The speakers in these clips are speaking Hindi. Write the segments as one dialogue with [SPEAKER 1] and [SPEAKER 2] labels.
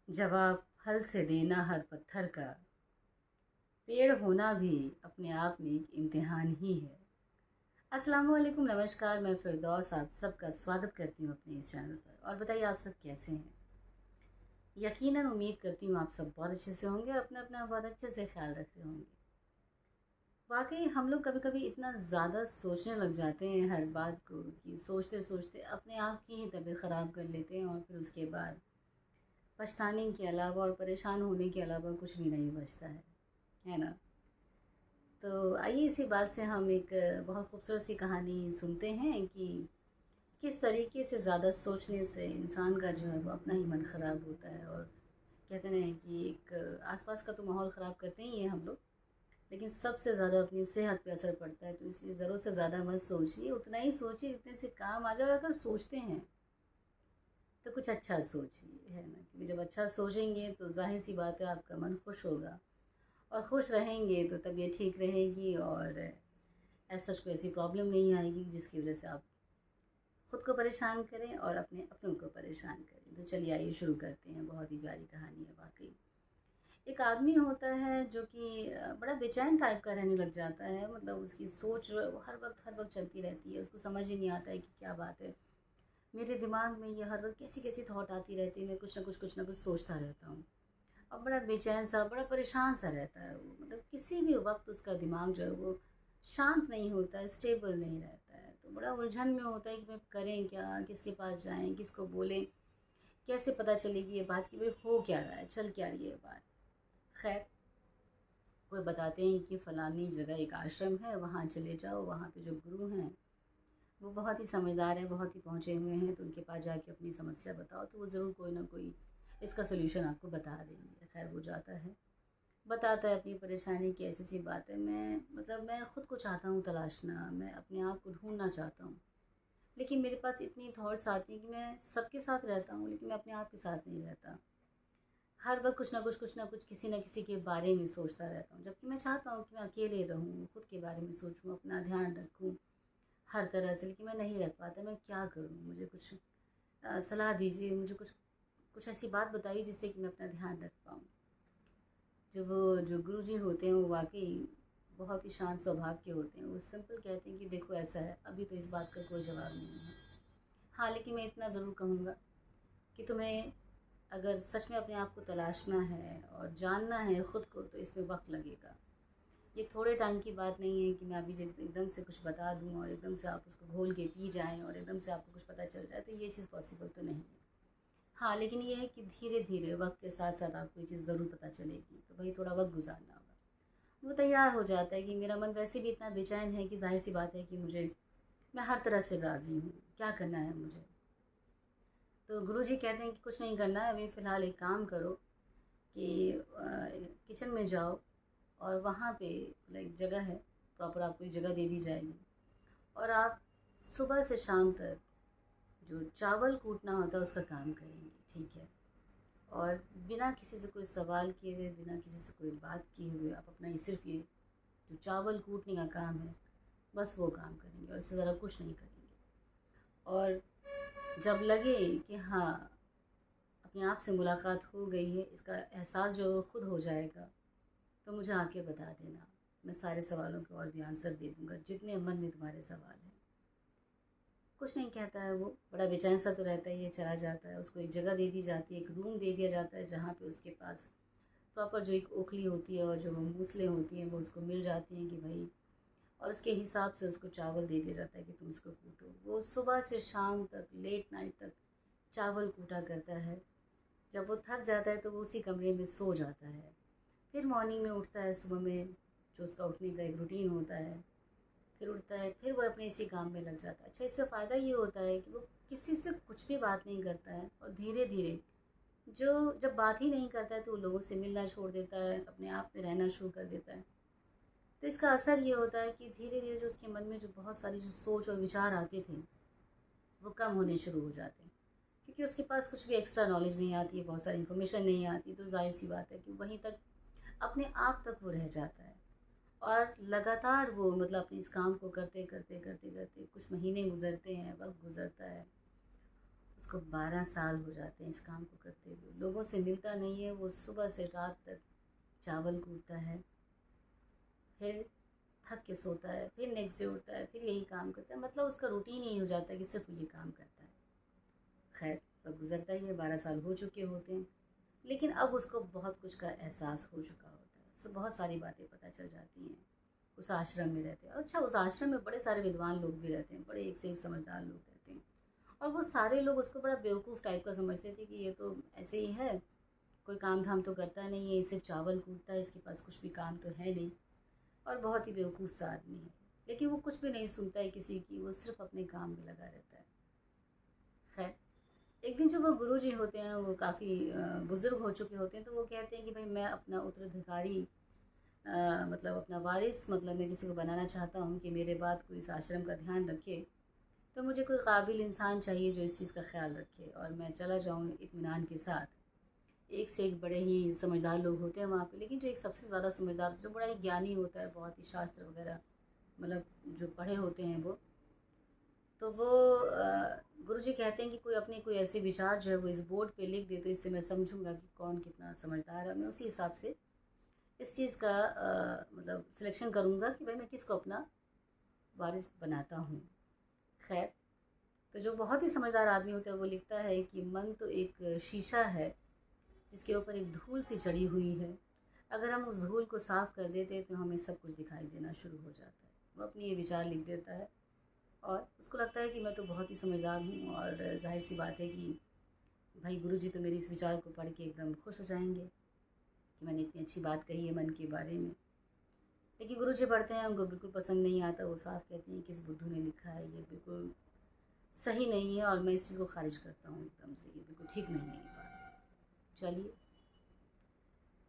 [SPEAKER 1] जवाब फल से देना हर पत्थर का, पेड़ होना भी अपने आप में एक इम्तिहान ही है। अस्सलाम वालेकुम, नमस्कार। मैं फिरदौस आप सबका स्वागत करती हूँ अपने इस चैनल पर। और बताइए आप सब कैसे हैं। यकीनन उम्मीद करती हूँ आप सब बहुत अच्छे से होंगे और अपना अपना बहुत अच्छे से ख्याल रख रहे होंगे। वाकई हम लोग कभी कभी इतना ज़्यादा सोचने लग जाते हैं हर बात को कि सोचते सोचते अपने आप की ही तबीयत ख़राब कर लेते हैं और फिर उसके बाद पछताने के अलावा और परेशान होने के अलावा कुछ भी नहीं बचता है ना। तो आइए इसी बात से हम एक बहुत खूबसूरत सी कहानी सुनते हैं कि किस तरीके से ज़्यादा सोचने से इंसान का जो है वो अपना ही मन ख़राब होता है। और कहते हैं कि एक आसपास का तो माहौल ख़राब करते ही हैं हम लोग, लेकिन सबसे ज़्यादा अपनी सेहत पे असर पड़ता है। तो इसलिए ज़रूरत से ज़्यादा मत सोचिए, उतना ही सोचिए जितने से काम आ जाए। और अगर सोचते हैं तो कुछ अच्छा सोचिए, है ना, क्योंकि जब अच्छा सोचेंगे तो जाहिर सी बात है आपका मन खुश होगा और खुश रहेंगे तो तबीयत ठीक रहेगी और ऐसा कोई ऐसी प्रॉब्लम नहीं आएगी जिसकी वजह से आप खुद को परेशान करें और अपने अपनों को परेशान करें। तो चलिए आइए शुरू करते हैं। बहुत ही प्यारी कहानी है वाकई। एक आदमी होता है जो कि बड़ा बेचैन टाइप का रहने लग जाता है। मतलब उसकी सोच जो है वो हर वक्त चलती रहती है। उसको समझ ही नहीं आता है कि क्या बात है, मेरे दिमाग में ये हर वक्त कैसी कैसी थॉट आती रहती है। मैं कुछ ना कुछ सोचता रहता हूँ और बड़ा बेचैन सा, बड़ा परेशान सा रहता है वो। मतलब किसी भी वक्त उसका दिमाग जो है वो शांत नहीं होता है, स्टेबल नहीं रहता है। तो बड़ा उलझन में होता है कि भाई करें क्या, किसके पास जाएं, किसको बोलें, कैसे पता चलेगी ये बात कि भाई हो क्या रहा है, चल क्या रही है ये बात। खैर, कोई बताते हैं कि फ़लानी जगह एक आश्रम है, वहाँ चले जाओ, वहाँ पे जो गुरु हैं वो बहुत ही समझदार हैं, बहुत ही पहुँचे हुए हैं। तो उनके पास जाके अपनी समस्या बताओ तो वो ज़रूर कोई ना कोई इसका सलूशन आपको बता देंगे। खैर, वो जाता है, बताता है अपनी परेशानी की ऐसी सी बात है। मैं खुद को चाहता हूँ तलाशना, मैं अपने आप को ढूंढना चाहता हूँ, लेकिन मेरे पास इतनी थॉट्स आती हैं कि मैं सबके साथ रहता हूँ लेकिन मैं अपने आप के साथ नहीं रहता। हर वक्त कुछ ना कुछ किसी न किसी के बारे में सोचता रहता हूँ, जबकि मैं चाहता हूँ कि मैं अकेले रहूँ, खुद के बारे में सोचूँ, अपना ध्यान रखूँ हर तरह से। लेकिन मैं नहीं रख पाता। मैं क्या करूँ, मुझे कुछ सलाह दीजिए। मुझे कुछ कुछ ऐसी बात बताइए जिससे कि मैं अपना ध्यान रख पाऊँ। जो गुरुजी होते हैं वो वाक़ई बहुत ही शांत स्वभाव के होते हैं। वो सिंपल कहते हैं कि देखो ऐसा है, अभी तो इस बात का कोई जवाब नहीं है। हाँ, लेकिन मैं इतना ज़रूर कहूँगा कि तुम्हें अगर सच में अपने आप को तलाशना है और जानना है खुद को तो इसमें वक़्त लगेगा। ये थोड़े टाइम की बात नहीं है कि मैं अभी एकदम से कुछ बता दूँ और एकदम से आप उसको घोल के पी जाएँ और एकदम से आपको कुछ पता चल जाए। तो ये चीज़ पॉसिबल तो नहीं है। हाँ, लेकिन ये है कि धीरे-धीरे वक़्त के साथ-साथ आपको ये चीज़ ज़रूर पता चलेगी। तो वही थोड़ा वक़्त गुज़ारना होगा। वो तैयार हो जाता है कि मेरा मन वैसे भी इतना बेचैन है कि ज़ाहिर-सी बात है कि मैं हर तरह से राज़ी हूँ, क्या करना है मुझे? तो गुरुजी कहते हैं कि कुछ नहीं करना है, अभी फ़िलहाल एक काम करो कि किचन में जाओ और वहाँ पे लाइक जगह है, प्रॉपर आपको एक जगह दे दी जाएगी और आप सुबह से शाम तक जो चावल कूटना होता है उसका काम करेंगे, ठीक है? और बिना किसी से कोई सवाल किए हुए, बिना किसी से कोई बात किए हुए आप अपना ये सिर्फ़ ये जो चावल कूटने का काम है, बस वो काम करेंगे और इससे ज़्यादा कुछ नहीं करेंगे। और जब लगे कि हाँ, अपने आप से मुलाकात हो गई है, इसका एहसास जो है वो खुद हो जाएगा, तो मुझे आके बता देना। मैं सारे सवालों के और भी आंसर दे दूँगा, जितने मन में तुम्हारे सवाल हैं। कुछ नहीं कहता है वो, बड़ा बेचैन सा तो रहता ही है, चला जाता है। उसको एक जगह दे दी जाती है, एक रूम दे दिया जाता है जहाँ पे उसके पास प्रॉपर जो एक ओखली होती है और जो मूसलें होती हैं वो उसको मिल जाती हैं कि भाई, और उसके हिसाब से उसको चावल दे दिया जाता है कि तुम इसको कूटो। वो सुबह से शाम तक, लेट नाइट तक चावल कूटा करता है। जब वो थक जाता है तो वो उसी कमरे में सो जाता है। फिर मॉर्निंग में उठता है, सुबह में जो उसका उठने का एक रूटीन होता है, फिर उठता है, फिर वो अपने इसी काम में लग जाता है। अच्छा, इससे फ़ायदा ये होता है कि वो किसी से कुछ भी बात नहीं करता है और धीरे-धीरे जो जब बात ही नहीं करता है तो वो लोगों से मिलना छोड़ देता है, अपने आप में रहना शुरू कर देता है। तो इसका असर ये होता है कि धीरे-धीरे जो उसके मन में जो बहुत सारी जो सोच और विचार आते थे, वो कम होने शुरू हो जाते हैं। क्योंकि उसके पास कुछ भी एक्स्ट्रा नॉलेज नहीं आती है, बहुत सारी इन्फॉर्मेशन नहीं आती, तो ज़ाहिर-सी बात है कि वहीं तक अपने आप तक वो रह जाता है। और लगातार वो मतलब अपने इस काम को करते कुछ महीने गुज़रते हैं, वक़्त गुज़रता है। उसको 12 साल हो जाते हैं इस काम को करते हुए। लोगों से मिलता नहीं है, वो सुबह से रात तक चावल कूटता है, फिर थक के सोता है, फिर नेक्स्ट डे उठता है, फिर यही काम करता है। मतलब उसका रूटीन यही हो जाता है कि सिर्फ ये काम करता है। खैर, वक्त गुजरता ही है, 12 साल हो चुके होते हैं, लेकिन अब उसको बहुत कुछ का एहसास हो चुका होता है। बहुत सारी बातें पता चल जाती हैं। उस आश्रम में रहते हैं, अच्छा उस आश्रम में बड़े सारे विद्वान लोग भी रहते हैं, बड़े एक से एक समझदार लोग रहते हैं। और वो सारे लोग उसको बड़ा बेवकूफ़ टाइप का समझते थे कि ये तो ऐसे ही है, कोई काम धाम तो करता नहीं है, ये सिर्फ चावल कूटता है, इसके पास कुछ भी काम तो है नहीं, और बहुत ही बेवकूफ़ सा आदमी है। लेकिन वो कुछ भी नहीं सुनता है किसी की, वो सिर्फ अपने काम में लगा रहता है। खैर, एक दिन जो वो गुरुजी होते हैं, वो काफ़ी बुज़ुर्ग हो चुके होते हैं, तो वो कहते हैं कि भाई मैं अपना उत्तराधिकारी मतलब अपना वारिस, मतलब मैं किसी को बनाना चाहता हूँ कि मेरे बाद कोई इस आश्रम का ध्यान रखे, तो मुझे कोई काबिल इंसान चाहिए जो इस चीज़ का ख्याल रखे और मैं चला जाऊँ इत्मीनान के साथ। एक से एक बड़े ही समझदार लोग होते हैं वहाँ पे, लेकिन जो एक सबसे ज़्यादा समझदार, जो बड़ा ही ज्ञानी होता है, बहुत ही शास्त्र वगैरह मतलब जो पढ़े होते हैं वो, तो वो गुरुजी कहते हैं कि कोई अपने कोई ऐसे विचार जो है वो इस बोर्ड पे लिख दे, तो इससे मैं समझूंगा कि कौन कितना समझदार है। मैं उसी हिसाब से इस चीज़ का मतलब सिलेक्शन करूँगा कि भाई मैं किसको अपना वारिस बनाता हूँ। खैर, तो जो बहुत ही समझदार आदमी होता है वो लिखता है कि मन तो एक शीशा है जिसके ऊपर एक धूल सी चढ़ी हुई है। अगर हम उस धूल को साफ़ कर देते तो हमें सब कुछ दिखाई देना शुरू हो जाता है। वो अपनी ये विचार लिख देता है और उसको लगता है कि मैं तो बहुत ही समझदार हूँ, और ज़ाहिर सी बात है कि भाई गुरुजी तो मेरे इस विचार को पढ़ के एकदम खुश हो जाएंगे कि मैंने इतनी अच्छी बात कही है मन के बारे में। लेकिन गुरुजी पढ़ते हैं, उनको बिल्कुल पसंद नहीं आता। वो साफ कहते हैं किस बुद्धू ने लिखा है, ये बिल्कुल सही नहीं है और मैं इस चीज़ को खारिज करता हूँ एकदम से, ये बिल्कुल ठीक नहीं है ये बात। चलिए,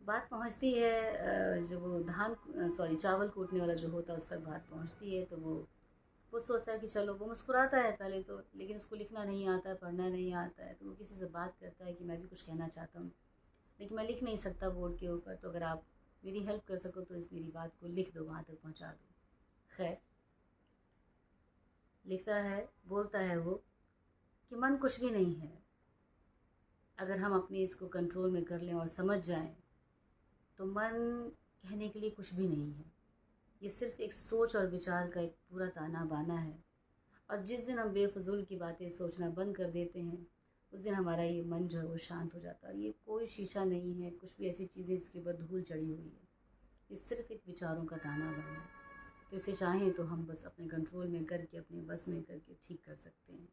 [SPEAKER 1] बात पहुँचती है जो वो धान सॉरी चावल कूटने वाला जो होता है उस तक बात पहुँचती है। तो वो सोचता है कि चलो, वो मुस्कुराता है पहले तो, लेकिन उसको लिखना नहीं आता है, पढ़ना नहीं आता है। तो वो किसी से बात करता है कि मैं भी कुछ कहना चाहता हूँ, लेकिन मैं लिख नहीं सकता बोर्ड के ऊपर, तो अगर आप मेरी हेल्प कर सको तो इस मेरी बात को लिख दो, वहाँ तक पहुँचा दो। खैर, लिखता है, बोलता है वो कि मन कुछ भी नहीं है। अगर हम अपने इसको कंट्रोल में कर लें और समझ जाएं तो मन कहने के लिए कुछ भी नहीं है। ये सिर्फ एक सोच और विचार का एक पूरा ताना बाना है। और जिस दिन हम बेफजूल की बातें सोचना बंद कर देते हैं, उस दिन हमारा ये मन जो है वो शांत हो जाता है। और ये कोई शीशा नहीं है, कुछ भी ऐसी चीज़ें इसके ऊपर धूल चढ़ी हुई है, ये सिर्फ एक विचारों का ताना बाना है। तो इसे चाहें तो हम बस अपने कंट्रोल में करके, अपने बस में करके ठीक कर सकते हैं।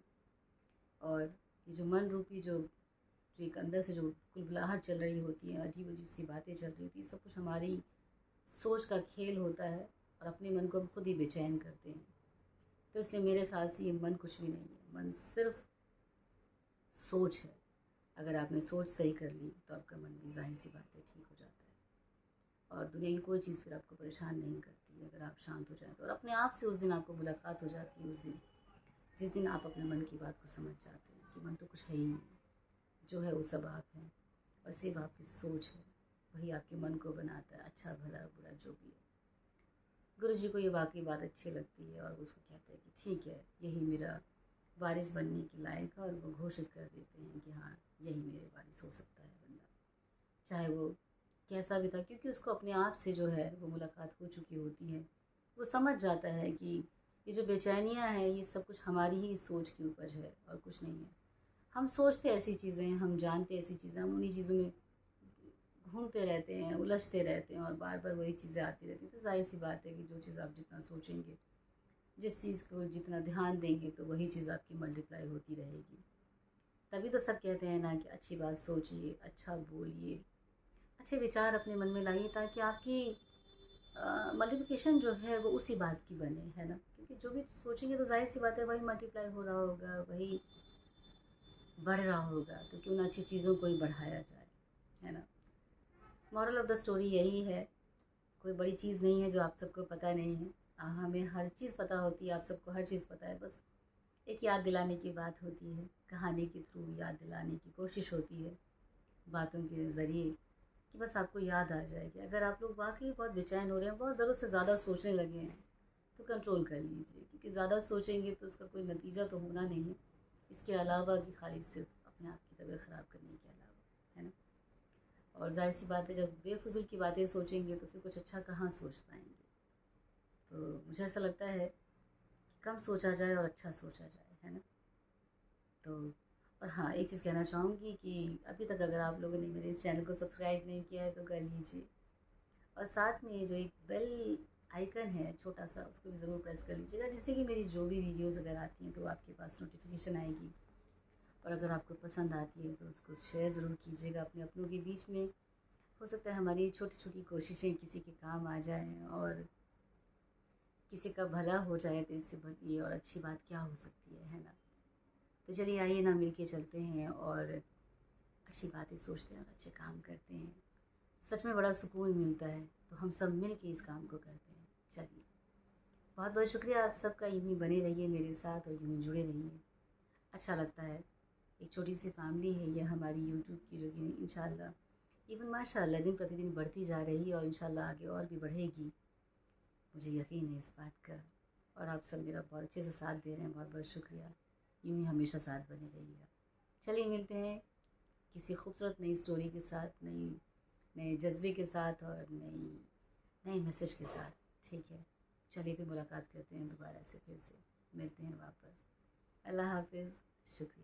[SPEAKER 1] और ये जो मन रूपी जो एक अंदर से जो कुलबुलाहट चल रही होती है, अजीब अजीब सी बातें चल रही होती है, सब कुछ हमारी सोच का खेल होता है और अपने मन को हम खुद ही बेचैन करते हैं। तो इसलिए मेरे ख्याल से ये मन कुछ भी नहीं है, मन सिर्फ सोच है। अगर आपने सोच सही कर ली तो आपका मन भी ज़ाहिर सी बात है ठीक हो जाता है, और दुनिया की कोई चीज़ फिर आपको परेशान नहीं करती है अगर आप शांत हो जाए तो। और अपने आप से उस दिन आपको मुलाकात हो जाती है, उस दिन जिस दिन आप अपने मन की बात को समझ जाते हैं कि मन तो कुछ है ही नहीं, जो है वो सब आप हैं, और सिर्फ आपकी सोच है, वही आपके मन को बनाता है, अच्छा भला बुरा जो भी है। गुरुजी को ये वाकई बात अच्छी लगती है और उसको कहते हैं कि ठीक है, यही मेरा वारिस बनने के लायक है, और वो घोषित कर देते हैं कि हाँ, यही मेरे वारिस हो सकता है बंदा, चाहे वो कैसा भी था। क्योंकि उसको अपने आप से जो है वो मुलाकात हो चुकी होती है। वो समझ जाता है कि ये जो बेचैनियाँ हैं ये सब कुछ हमारी ही सोच की उपज है और कुछ नहीं है। हम सोचते ऐसी चीज़ें हैं, हम जानते ऐसी चीज़ें, हम उन्हीं चीज़ों में घूमते रहते हैं, उलझते रहते हैं और बार बार वही चीज़ें आती रहती हैं। तो जाहिर सी बात है कि जो चीज़ आप जितना सोचेंगे, जिस चीज़ को जितना ध्यान देंगे, तो वही चीज़ आपकी मल्टीप्लाई होती रहेगी। तभी तो सब कहते हैं ना कि अच्छी बात सोचिए, अच्छा बोलिए, अच्छे विचार अपने मन में लाइए, ताकि आपकी मल्टीप्लिकेशन जो है वो उसी बात की बने, है ना। क्योंकि जो भी सोचेंगे तो जाहिर सी बात है वही मल्टीप्लाई हो रहा होगा, वही बढ़ रहा होगा। तो क्यों ना अच्छी चीज़ों को ही बढ़ाया जाए, है ना। मॉरल ऑफ़ द स्टोरी यही है, कोई बड़ी चीज़ नहीं है जो आप सबको पता नहीं है। हमें हर चीज़ पता होती है, आप सबको हर चीज़ पता है, बस एक याद दिलाने की बात होती है, कहानी के थ्रू याद दिलाने की कोशिश होती है, बातों के ज़रिए, कि बस आपको याद आ जाए कि अगर आप लोग वाक़ई बहुत बेचैन हो रहे हैं, बहुत ज़रूरत से ज़्यादा सोचने लगे हैं, तो कंट्रोल कर लीजिए। क्योंकि ज़्यादा सोचेंगे तो उसका कोई नतीजा तो होना नहीं है, इसके अलावा कि खाली सिर्फ अपने आप की तबीयत ख़राब करने के अलावा, है ना। और जाहिर सी बात है, जब बेफजूल की बातें सोचेंगे तो फिर कुछ अच्छा कहाँ सोच पाएंगे। तो मुझे ऐसा लगता है कि कम सोचा जाए और अच्छा सोचा जाए, है ना। तो और हाँ, एक चीज़ कहना चाहूँगी कि अभी तक अगर आप लोगों ने मेरे इस चैनल को सब्सक्राइब नहीं किया है तो कर लीजिए, और साथ में जो एक बेल आइकन है छोटा सा, उसको भी ज़रूर प्रेस कर लीजिएगा, जिससे कि मेरी जो भी वीडियोस अगर आती हैं तो आपके पास नोटिफिकेशन आएगी। और अगर आपको पसंद आती है तो उसको शेयर ज़रूर कीजिएगा अपने अपनों के बीच में। हो सकता है हमारी छोटी छोटी कोशिशें किसी के काम आ जाएं और किसी का भला हो जाए, तो इससे बड़ी और अच्छी बात क्या हो सकती है ना। तो चलिए आइए ना, मिल के चलते हैं और अच्छी बातें सोचते हैं और अच्छे काम करते हैं। सच में बड़ा सुकून मिलता है, तो हम सब मिल के इस काम को करते हैं। चलिए, बहुत बहुत शुक्रिया आप सबका। यूँ ही बने रहिए मेरे साथ और यूँ ही जुड़े रहिए, अच्छा लगता है। एक छोटी सी फैमिली है ये हमारी यूट्यूब की, जो कि इंशाल्लाह इवन माशाल्लाह दिन प्रतिदिन बढ़ती जा रही है और इंशाल्लाह आगे और भी बढ़ेगी, मुझे यकीन है इस बात का। और आप सब मेरा बहुत अच्छे से साथ दे रहे हैं, बहुत बहुत शुक्रिया। यूँ ही हमेशा साथ बने रहिएगा। चलिए मिलते हैं किसी खूबसूरत नई स्टोरी के साथ, नए जज्बे के साथ और नए मैसेज के साथ। ठीक है, चलिए फिर मुलाकात करते हैं दोबारा से, फिर से मिलते हैं वापस। अल्लाह हाफिज़, शुक्रिया।